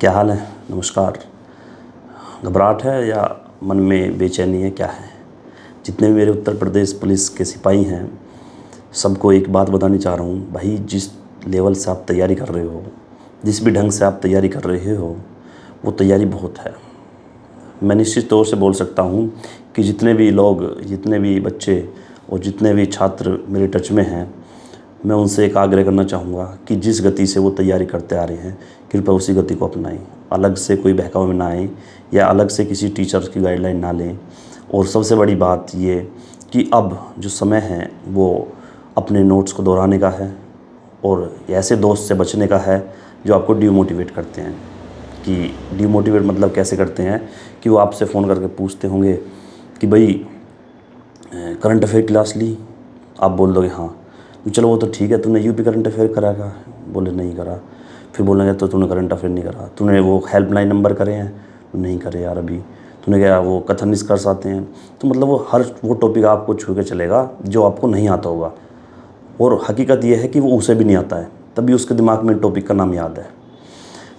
क्या हाल है? नमस्कार। घबराहट है या मन में बेचैनी है, क्या है? जितने भी मेरे उत्तर प्रदेश पुलिस के सिपाही हैं, सबको एक बात बतानी चाह रहा हूँ भाई, जिस लेवल से आप तैयारी कर रहे हो, जिस भी ढंग से आप तैयारी कर रहे हो, वो तैयारी बहुत है। मैं निश्चित तौर से बोल सकता हूँ कि जितने भी लोग, जितने भी बच्चे और जितने भी छात्र मेरे टच में हैं, मैं उनसे एक आग्रह करना चाहूँगा कि जिस गति से वो तैयारी करते आ रहे हैं, कृपया उसी गति को अपनाएं। अलग से कोई बहकावे में ना आएँ या अलग से किसी टीचर की गाइडलाइन ना लें। और सबसे बड़ी बात ये कि अब जो समय है वो अपने नोट्स को दोहराने का है और ऐसे दोस्त से बचने का है जो आपको डिमोटिवेट करते हैं। कि डिमोटिवेट मतलब कैसे करते हैं कि वो आपसे फ़ोन करके पूछते होंगे कि भाई करंट अफेयर क्लास ली? आप बोल दोगे हाँ। तो चलो वो तो ठीक है, तूने यूपी करंट अफेयर करा का? बोले नहीं करा। फिर बोलेंगे तो तूने करंट अफेयर नहीं करा। तूने वो हेल्पलाइन नंबर करे हैं? नहीं करे यार अभी। तूने क्या वो कथन निष्कर्ष आते हैं? तो मतलब वो टॉपिक आपको छू के चलेगा जो आपको नहीं आता होगा। और हकीकत ये है कि वो उसे भी नहीं आता है, तभी उसके दिमाग में टॉपिक का नाम याद है।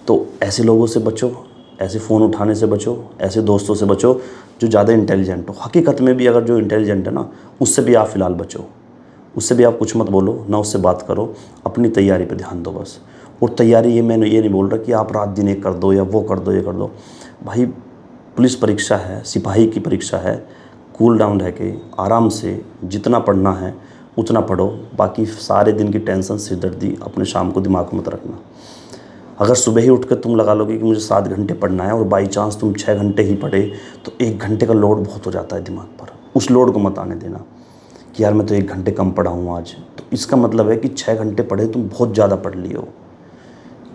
तो ऐसे लोगों से बचो, ऐसे फ़ोन उठाने से बचो, ऐसे दोस्तों से बचो जो ज़्यादा इंटेलिजेंट हो। हकीकत में भी अगर जो इंटेलिजेंट है ना, उससे भी आप फ़िलहाल बचो। उससे भी आप कुछ मत बोलो, ना उससे बात करो, अपनी तैयारी पे ध्यान दो बस। और तैयारी ये मैंने ये नहीं बोल रहा कि आप रात दिन एक कर दो या वो कर दो ये कर दो। भाई पुलिस परीक्षा है, सिपाही की परीक्षा है, कूल डाउन रह के आराम से जितना पढ़ना है उतना पढ़ो। बाकी सारे दिन की टेंशन सिरदर्दी अपने शाम को दिमाग में मत रखना। अगर सुबह ही उठ कर तुम लगा लोगे कि मुझे 7 घंटे पढ़ना है और बाई चांस तुम 6 घंटे ही पढ़े, तो 1 घंटे का लोड बहुत हो जाता है दिमाग पर। उस लोड को मत आने देना कि यार मैं तो 1 घंटे कम पढ़ा हूँ आज। तो इसका मतलब है कि 6 घंटे पढ़े, तुम बहुत ज़्यादा पढ़ लिए हो।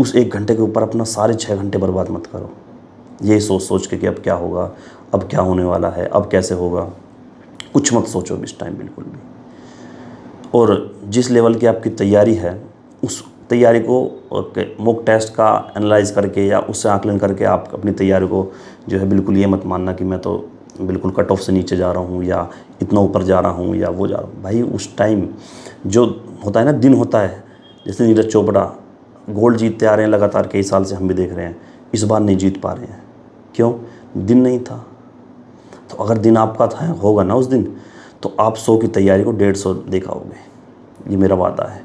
उस 1 घंटे के ऊपर अपना सारे 6 घंटे बर्बाद मत करो, ये सोच सोच के कि अब क्या होगा, अब क्या होने वाला है, अब कैसे होगा। कुछ मत सोचो इस टाइम बिल्कुल भी। और जिस लेवल की आपकी तैयारी है, उस तैयारी को मॉक टेस्ट का एनालाइज करके या उससे आकलन करके आप अपनी तैयारी को जो है, बिल्कुल ये मत मानना कि मैं तो बिल्कुल कट ऑफ से नीचे जा रहा हूँ या इतना ऊपर जा रहा हूँ या वो जा रहा हूँ। भाई उस टाइम जो होता है ना, दिन होता है, जैसे नीरज चोपड़ा गोल्ड जीतते आ रहे हैं लगातार कई साल से, हम भी देख रहे हैं, इस बार नहीं जीत पा रहे हैं। क्यों? दिन नहीं था। तो अगर दिन आपका था होगा ना उस दिन, तो आप 100 की तैयारी को 150 दे पाओगे, ये मेरा वादा है।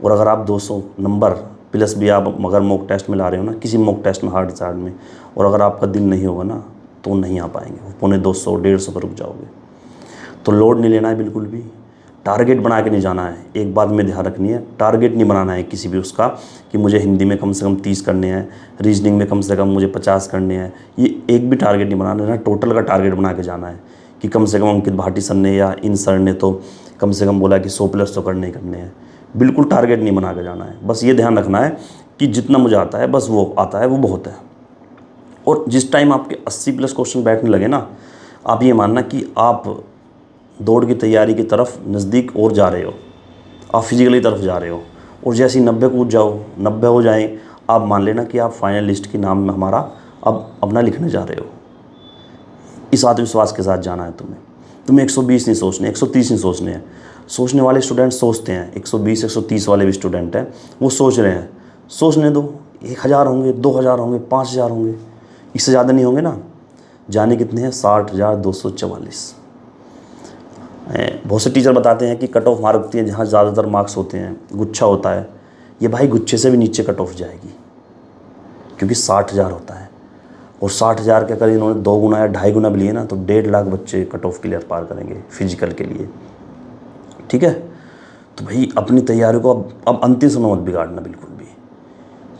और अगर आप 200 नंबर प्लस भी आप अगर मॉक टेस्ट में ला रहे हो ना, किसी मॉक टेस्ट में हार्ड चार्ट में, और अगर आपका दिन नहीं होगा ना, तो नहीं आ पाएंगे, पौने 200 150 पर रुक जाओगे। तो लोड नहीं लेना है बिल्कुल भी, टारगेट बना के नहीं जाना है। एक बात में ध्यान रखनी है, टारगेट नहीं बनाना है किसी भी उसका कि मुझे हिंदी में कम से कम 30 करने हैं, रीजनिंग में कम से कम मुझे 50 करने हैं। ये एक भी टारगेट नहीं बनाना है, टोटल का टारगेट बना के जाना है कि कम से कम अंकित भाटी सर ने या इन सर ने तो कम से कम बोला कि 100 प्लस तो करने ही करने हैं। बिल्कुल टारगेट नहीं बना के जाना है। बस ये ध्यान रखना है कि जितना मुझे आता है बस वो आता है, वो बहुत है। और जिस टाइम आपके 80 प्लस क्वेश्चन बैठने लगे ना, आप ये मानना कि आप दौड़ की तैयारी की तरफ नज़दीक और जा रहे हो, आप फिजिकली तरफ जा रहे हो। और जैसे ही 90 कूद जाओ, 90 हो जाएं, आप मान लेना कि आप फाइनल लिस्ट के नाम में हमारा अब अपना लिखने जा रहे हो। इस आत्मविश्वास के साथ जाना है तुम्हें 120 नहीं सोचने, 130 नहीं सोचने हैं। सोचने वाले स्टूडेंट सोचते हैं, 120 130 वाले भी स्टूडेंट हैं, वो सोच रहे हैं। सोचने दो, 1000 होंगे, 2000 होंगे, 5000 होंगे, इससे ज़्यादा नहीं होंगे ना। जाने कितने हैं? 60,244। बहुत से टीचर बताते हैं कि कट ऑफ मार्क होती है जहाँ ज़्यादातर मार्क्स होते हैं, गुच्छा होता है। ये भाई गुच्छे से भी नीचे कट ऑफ जाएगी, क्योंकि 60,000 होता है। और 60,000 के अगर इन्होंने 2 गुना या 2.5 गुना भी लिए ना, तो 1.5 लाख बच्चे कट ऑफ क्लियर पार करेंगे फिजिकल के लिए। ठीक है? तो भाई अपनी तैयारी को अब अंतिम समय मत बिगाड़ना बिल्कुल भी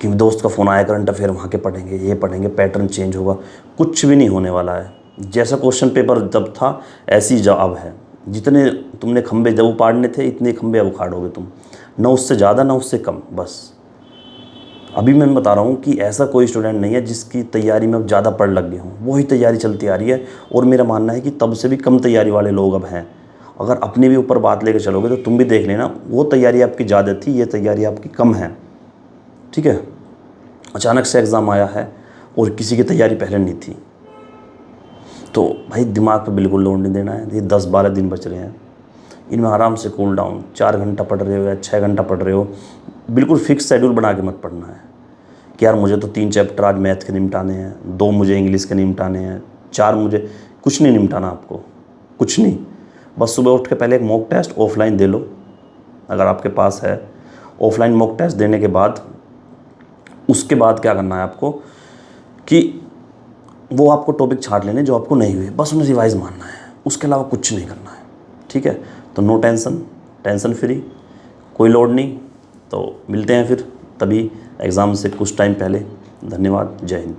कि दोस्त का फ़ोन आया करंट अफेयर वहाँ के पढ़ेंगे, ये पढ़ेंगे, पैटर्न चेंज होगा। कुछ भी नहीं होने वाला है। जैसा क्वेश्चन पेपर जब था ऐसी जवाब है। जितने तुमने खंबे जब उपाड़ने थे, इतने खंबे अब उखाड़ोगे तुम, ना उससे ज़्यादा ना उससे कम। बस अभी मैं बता रहा हूँ कि ऐसा कोई स्टूडेंट नहीं है जिसकी तैयारी में अब ज़्यादा पढ़ लग गए हों। वही तैयारी चलती आ रही है। और मेरा मानना है कि तब से भी कम तैयारी वाले लोग अब हैं। अगर अपने भी ऊपर बात लेकर चलोगे तो तुम भी देख लेना, वो तैयारी आपकी ज़्यादा थी, ये तैयारी आपकी कम है। ठीक है? अचानक से एग्ज़ाम आया है और किसी की तैयारी पहले नहीं थी। तो भाई दिमाग पे बिल्कुल लोड नहीं देना है। ये 10-12 दिन बच रहे हैं, इनमें आराम से कूल डाउन, 4 घंटा पढ़ रहे हो या 6 घंटा पढ़ रहे हो, बिल्कुल फिक्स शेड्यूल बना के मत पढ़ना है कि यार मुझे तो 3 चैप्टर आज मैथ के निपटाने हैं, 2 मुझे इंग्लिश के निपटाने हैं, 4 मुझे, कुछ नहीं निपटाना आपको, कुछ नहीं। बस सुबह उठ के पहले एक मॉक टेस्ट ऑफलाइन दे लो अगर आपके पास है। ऑफलाइन मॉक टेस्ट देने के बाद उसके बाद क्या करना है आपको कि वो आपको टॉपिक छाट लेने जो आपको नहीं हुए, बस उन्हें रिवाइज़ मारना है, उसके अलावा कुछ नहीं करना है। ठीक है, तो नो टेंशन, टेंशन फ्री, कोई लोड नहीं। तो मिलते हैं फिर तभी एग्ज़ाम से कुछ टाइम पहले। धन्यवाद, जय हिंद।